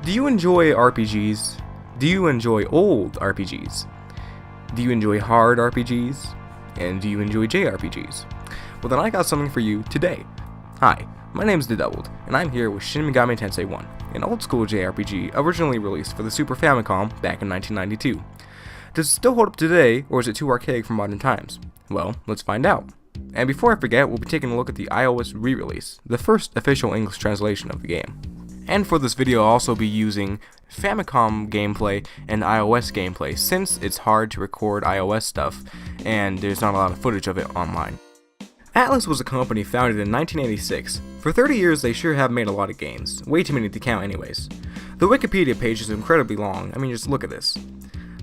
Do you enjoy RPGs? Do you enjoy old RPGs? Do you enjoy hard RPGs? And do you enjoy JRPGs? Well, then I got something for you today. Hi, my name is The Doubled, and I'm here with Shin Megami Tensay 1, an old school JRPG originally released for the Super Famicom back in 1992. Does it still hold up today, or is it too archaic for modern times? Well, let's find out. And before I forget, we'll be taking a look at the iOS re-release, the first official English translation of the game. And for this video I'll also be using Famicom gameplay and iOS gameplay, since it's hard to record iOS stuff, and there's not a lot of footage of it online. Atlus was a company founded in 1986. For 30 years they sure have made a lot of games, way too many to count anyways. The Wikipedia page is incredibly long, I mean just look at this.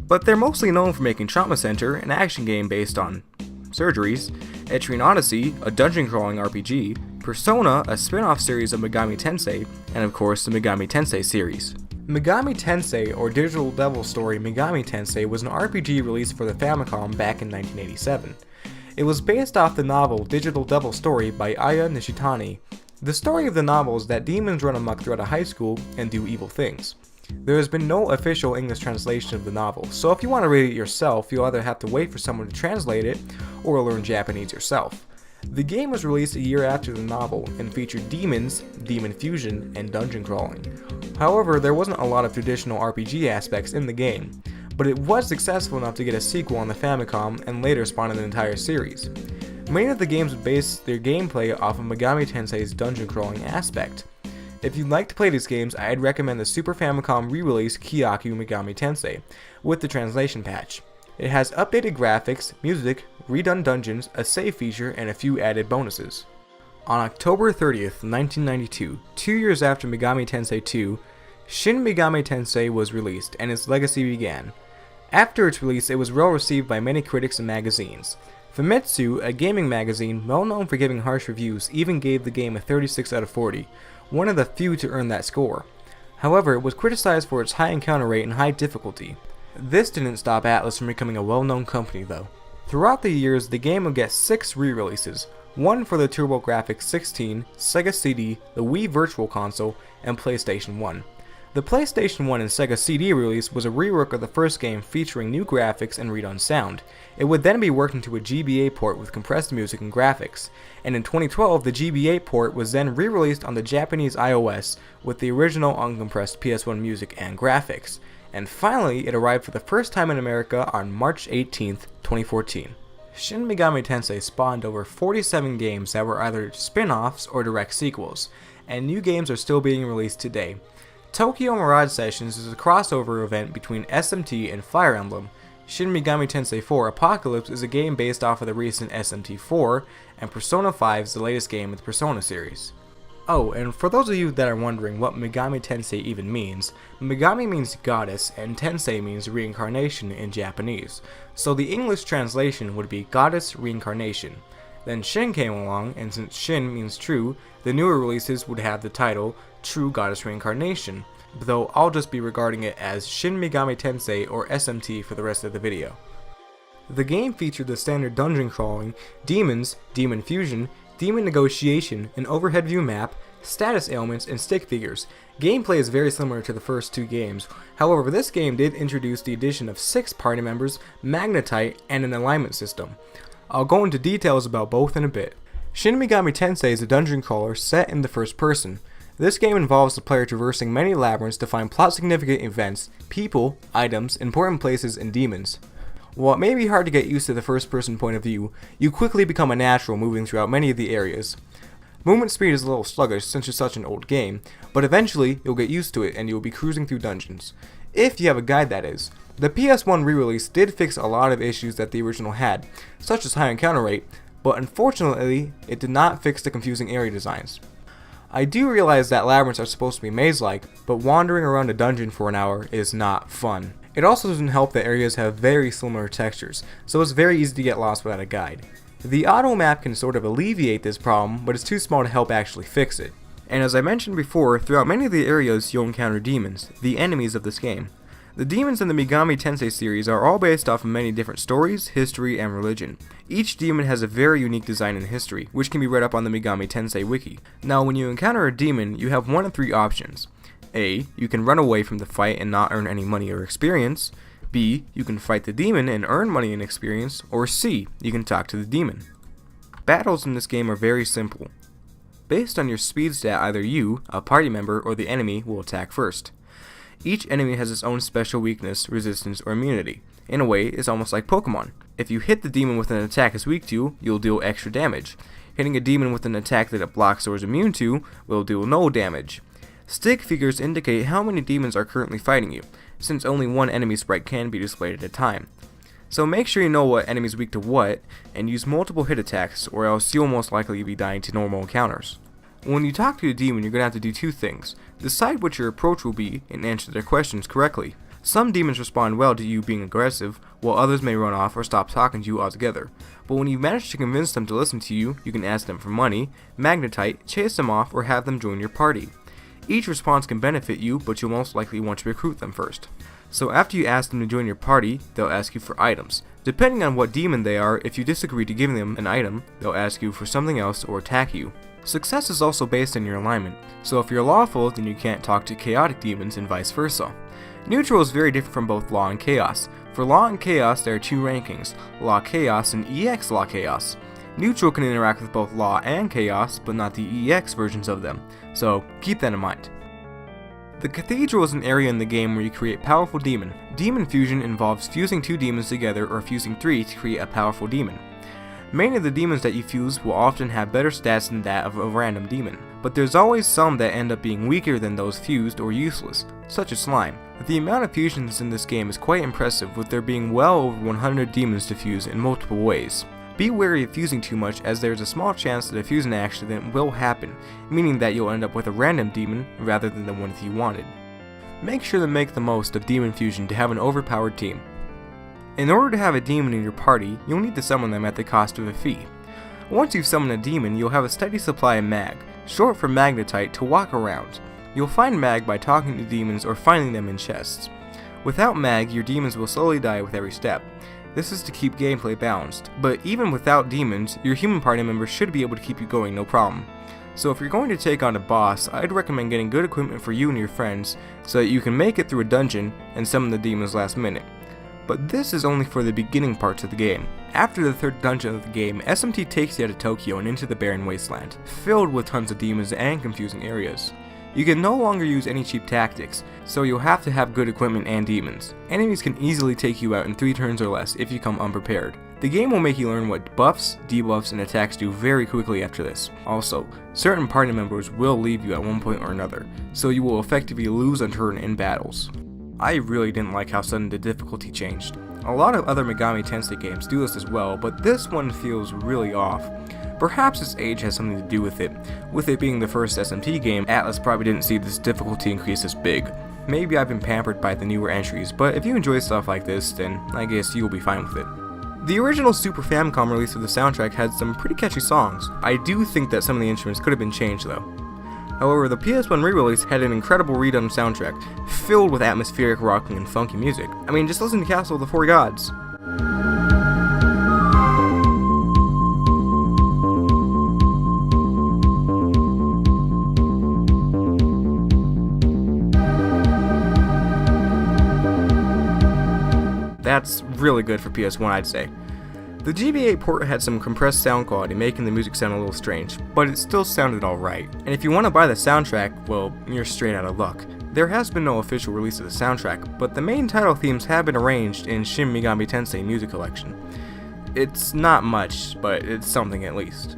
But they're mostly known for making Trauma Center, an action game based on surgeries, Etrian Odyssey, a dungeon crawling RPG, Persona, a spin-off series of Megami Tensay, and of course the Megami Tensay series. Megami Tensay, or Digital Devil Story Megami Tensay, was an RPG released for the Famicom back in 1987. It was based off the novel Digital Devil Story by Aya Nishitani. The story of the novel is that demons run amok throughout a high school and do evil things. There has been no official English translation of the novel, so if you want to read it yourself, you'll either have to wait for someone to translate it, or learn Japanese yourself. The game was released a year after the novel, and featured demons, demon fusion, and dungeon crawling. However, there wasn't a lot of traditional RPG aspects in the game, but it was successful enough to get a sequel on the Famicom and later spawn an entire series. Many of the games would base their gameplay off of Megami Tensay's dungeon crawling aspect. If you'd like to play these games, I'd recommend the Super Famicom re-release Kyuuyaku Megami Tensay, with the translation patch. It has updated graphics, music, redone dungeons, a save feature, and a few added bonuses. On October 30th, 1992, 2 years after Megami Tensay 2, Shin Megami Tensay was released, and its legacy began. After its release, it was well received by many critics and magazines. Famitsu, a gaming magazine well known for giving harsh reviews, even gave the game a 36 out of 40, one of the few to earn that score. However, it was criticized for its high encounter rate and high difficulty. This didn't stop Atlus from becoming a well-known company though. Throughout the years, the game would get 6 re-releases, one for the TurboGrafx 16, Sega CD, the Wii Virtual Console, and PlayStation 1. The PlayStation 1 and Sega CD release was a rework of the first game featuring new graphics and redone sound. It would then be worked into a GBA port with compressed music and graphics, and in 2012 the GBA port was then re-released on the Japanese iOS with the original uncompressed PS1 music and graphics. And finally, it arrived for the first time in America on March 18th, 2014. Shin Megami Tensay spawned over 47 games that were either spin-offs or direct sequels, and new games are still being released today. Tokyo Mirage Sessions is a crossover event between SMT and Fire Emblem. Shin Megami Tensay 4 Apocalypse is a game based off of the recent SMT 4, and Persona 5 is the latest game in the Persona series. Oh, and for those of you that are wondering what Megami Tensay even means, Megami means goddess and Tensei means reincarnation in Japanese, so the English translation would be goddess reincarnation. Then Shin came along, and since Shin means true, the newer releases would have the title True Goddess Reincarnation, though I'll just be regarding it as Shin Megami Tensay or SMT for the rest of the video. The game featured the standard dungeon crawling, demons, demon fusion, demon negotiation, an overhead view map, status ailments, and stick figures. Gameplay is very similar to the first 2 games, however this game did introduce the addition of 6 party members, magnetite, and an alignment system. I'll go into details about both in a bit. Shin Megami Tensay is a dungeon crawler set in the first person. This game involves the player traversing many labyrinths to find plot-significant events, people, items, important places, and demons. While it may be hard to get used to the first-person point of view, you quickly become a natural moving throughout many of the areas. Movement speed is a little sluggish since it's such an old game, but eventually you'll get used to it and you'll be cruising through dungeons. If you have a guide, that is. The PS1 re-release did fix a lot of issues that the original had, such as high encounter rate, but unfortunately it did not fix the confusing area designs. I do realize that labyrinths are supposed to be maze-like, but wandering around a dungeon for an hour is not fun. It also doesn't help that areas have very similar textures, so it's very easy to get lost without a guide. The auto map can sort of alleviate this problem, but it's too small to help actually fix it. And as I mentioned before, throughout many of the areas you'll encounter demons, the enemies of this game. The demons in the Megami Tensay series are all based off of many different stories, history, and religion. Each demon has a very unique design and history, which can be read up on the Megami Tensay wiki. Now when you encounter a demon, you have one of 3 options. A. You can run away from the fight and not earn any money or experience. B. You can fight the demon and earn money and experience. Or C. You can talk to the demon. Battles in this game are very simple. Based on your speed stat, either you, a party member, or the enemy will attack first. Each enemy has its own special weakness, resistance, or immunity. In a way, it's almost like Pokemon. If you hit the demon with an attack it's weak to, you'll deal extra damage. Hitting a demon with an attack that it blocks or is immune to will deal no damage. Stick figures indicate how many demons are currently fighting you, since only one enemy sprite can be displayed at a time. So make sure you know what enemy is weak to what, and use multiple hit attacks, or else you'll most likely be dying to normal encounters. When you talk to a demon, you're going to have to do two things. Decide what your approach will be, and answer their questions correctly. Some demons respond well to you being aggressive, while others may run off or stop talking to you altogether. But when you manage to convince them to listen to you, you can ask them for money, magnetite, chase them off, or have them join your party. Each response can benefit you, but you'll most likely want to recruit them first. So after you ask them to join your party, they'll ask you for items. Depending on what demon they are, if you disagree to giving them an item, they'll ask you for something else or attack you. Success is also based on your alignment, so if you're lawful, then you can't talk to chaotic demons and vice versa. Neutral is very different from both Law and Chaos. For Law and Chaos, there are two rankings, Law Chaos and EX Law Chaos. Neutral can interact with both Law and Chaos, but not the EX versions of them, so keep that in mind. The Cathedral is an area in the game where you create powerful demon. Demon fusion involves fusing two demons together or fusing three to create a powerful demon. Many of the demons that you fuse will often have better stats than that of a random demon, but there's always some that end up being weaker than those fused or useless, such as slime. The amount of fusions in this game is quite impressive, with there being well over 100 demons to fuse in multiple ways. Be wary of fusing too much, as there's a small chance that a fusion accident will happen, meaning that you'll end up with a random demon rather than the one that you wanted. Make sure to make the most of demon fusion to have an overpowered team. In order to have a demon in your party, you'll need to summon them at the cost of a fee. Once you've summoned a demon, you'll have a steady supply of mag, short for magnetite, to walk around. You'll find mag by talking to demons or finding them in chests. Without mag, your demons will slowly die with every step. This is to keep gameplay balanced, but even without demons, your human party members should be able to keep you going no problem. So if you're going to take on a boss, I'd recommend getting good equipment for you and your friends so that you can make it through a dungeon and summon the demons last minute. But this is only for the beginning parts of the game. After the third dungeon of the game, SMT takes you out of Tokyo and into the barren wasteland, filled with tons of demons and confusing areas. You can no longer use any cheap tactics, so you'll have to have good equipment and demons. Enemies can easily take you out in 3 turns or less if you come unprepared. The game will make you learn what buffs, debuffs, and attacks do very quickly after this. Also, certain party members will leave you at one point or another, so you will effectively lose a turn in battles. I really didn't like how sudden the difficulty changed. A lot of other Megami Tensei games do this as well, but this one feels really off. Perhaps its age has something to do with it. With it being the first SMT game, Atlas probably didn't see this difficulty increase this big. Maybe I've been pampered by the newer entries, but if you enjoy stuff like this, then I guess you'll be fine with it. The original Super Famicom release of the soundtrack had some pretty catchy songs. I do think that some of the instruments could have been changed though. However, the PS1 re-release had an incredible redone soundtrack, filled with atmospheric rocking and funky music. I mean, just listen to Castle of the Four Gods. That's really good for PS1, I'd say. The GBA port had some compressed sound quality, making the music sound a little strange, but it still sounded alright. And if you want to buy the soundtrack, well, you're straight out of luck. There has been no official release of the soundtrack, but the main title themes have been arranged in Shin Megami Tensei Music Collection. It's not much, but it's something at least.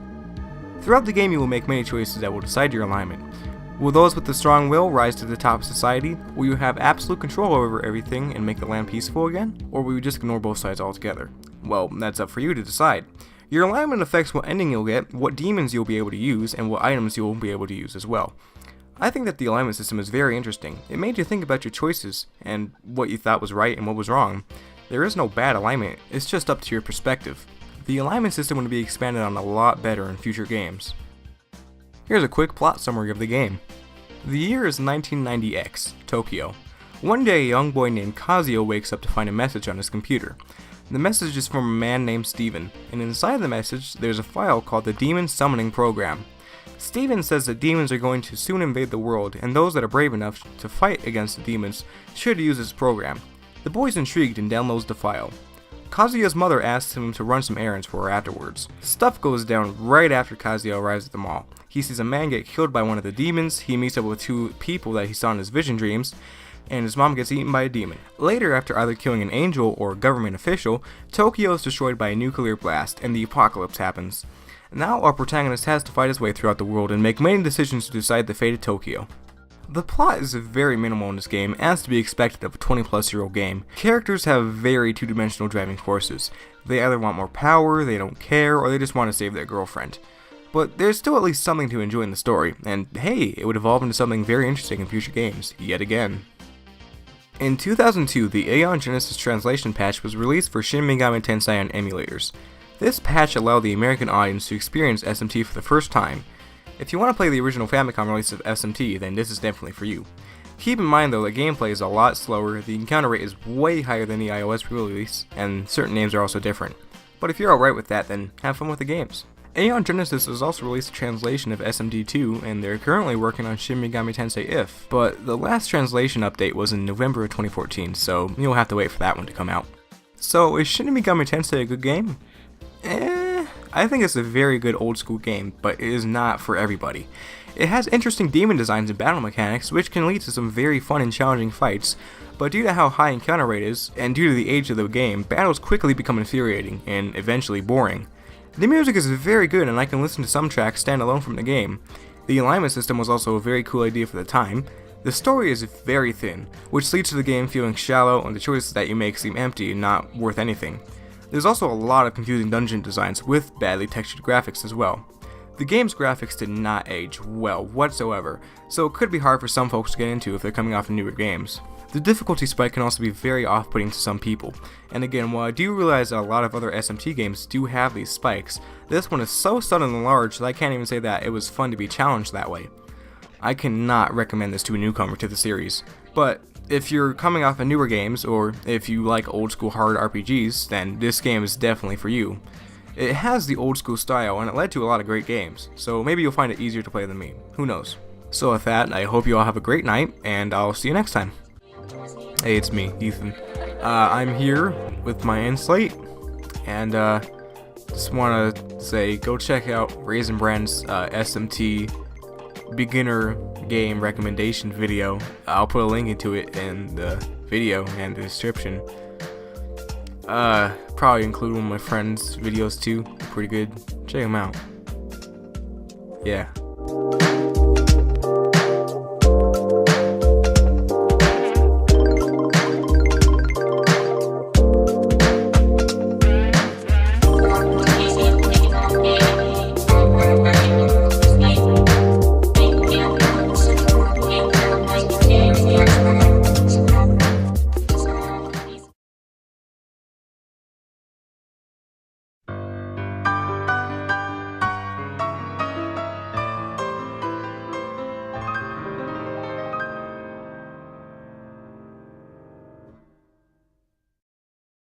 Throughout the game you will make many choices that will decide your alignment. Will those with the strong will rise to the top of society? Will you have absolute control over everything and make the land peaceful again? Or will you just ignore both sides altogether? Well, that's up for you to decide. Your alignment affects what ending you'll get, what demons you'll be able to use, and what items you'll be able to use as well. I think that the alignment system is very interesting. It made you think about your choices, and what you thought was right and what was wrong. There is no bad alignment, it's just up to your perspective. The alignment system will be expanded on a lot better in future games. Here's a quick plot summary of the game. The year is 1990X, Tokyo. One day a young boy named Kazuo wakes up to find a message on his computer. The message is from a man named Steven, and inside the message there's a file called the Demon Summoning Program. Steven says that demons are going to soon invade the world, and those that are brave enough to fight against the demons should use this program. The boy's intrigued and downloads the file. Kazuya's mother asks him to run some errands for her afterwards. Stuff goes down right after Kazuya arrives at the mall. He sees a man get killed by one of the demons, he meets up with two people that he saw in his vision dreams, and his mom gets eaten by a demon. Later, after either killing an angel or a government official, Tokyo is destroyed by a nuclear blast, and the apocalypse happens. Now our protagonist has to fight his way throughout the world and make many decisions to decide the fate of Tokyo. The plot is very minimal in this game, as to be expected of a 20-plus-year-old game. Characters have very two-dimensional driving forces. They either want more power, they don't care, or they just want to save their girlfriend. But there's still at least something to enjoy in the story, and hey, it would evolve into something very interesting in future games, yet again. In 2002, the Aeon Genesis translation patch was released for Shin Megami Tensay on emulators. This patch allowed the American audience to experience SMT for the first time. If you want to play the original Famicom release of SMT, then this is definitely for you. Keep in mind though that gameplay is a lot slower, the encounter rate is way higher than the iOS release, and certain names are also different. But if you're alright with that, then have fun with the games. Aeon Genesis has also released a translation of SMT2, and they're currently working on Shin Megami Tensay If, but the last translation update was in November of 2014, so you'll have to wait for that one to come out. So is Shin Megami Tensay a good game? I think it's a very good old school game, but it is not for everybody. It has interesting demon designs and battle mechanics, which can lead to some very fun and challenging fights, but due to how high encounter rate is, and due to the age of the game, battles quickly become infuriating, and eventually boring. The music is very good, and I can listen to some tracks standalone from the game. The alignment system was also a very cool idea for the time. The story is very thin, which leads to the game feeling shallow and the choices that you make seem empty and not worth anything. There's also a lot of confusing dungeon designs with badly textured graphics as well. The game's graphics did not age well whatsoever, so it could be hard for some folks to get into if they're coming off of newer games. The difficulty spike can also be very off-putting to some people, and again, while I do realize that a lot of other SMT games do have these spikes, this one is so sudden and large that I can't even say that it was fun to be challenged that way. I cannot recommend this to a newcomer to the series, but if you're coming off of newer games, or if you like old school hard RPGs, then this game is definitely for you. It has the old school style, and it led to a lot of great games, so maybe you'll find it easier to play than me, who knows. So with that, I hope you all have a great night, and I'll see you next time. Hey, it's me, Ethan. I'm here with my Inslate, and just want to say, go check out Raisin Brand's SMT beginner game recommendation video. I'll put a link into it in the video and the description. Probably include one of my friends' videos too. They're pretty good. Check them out. Yeah.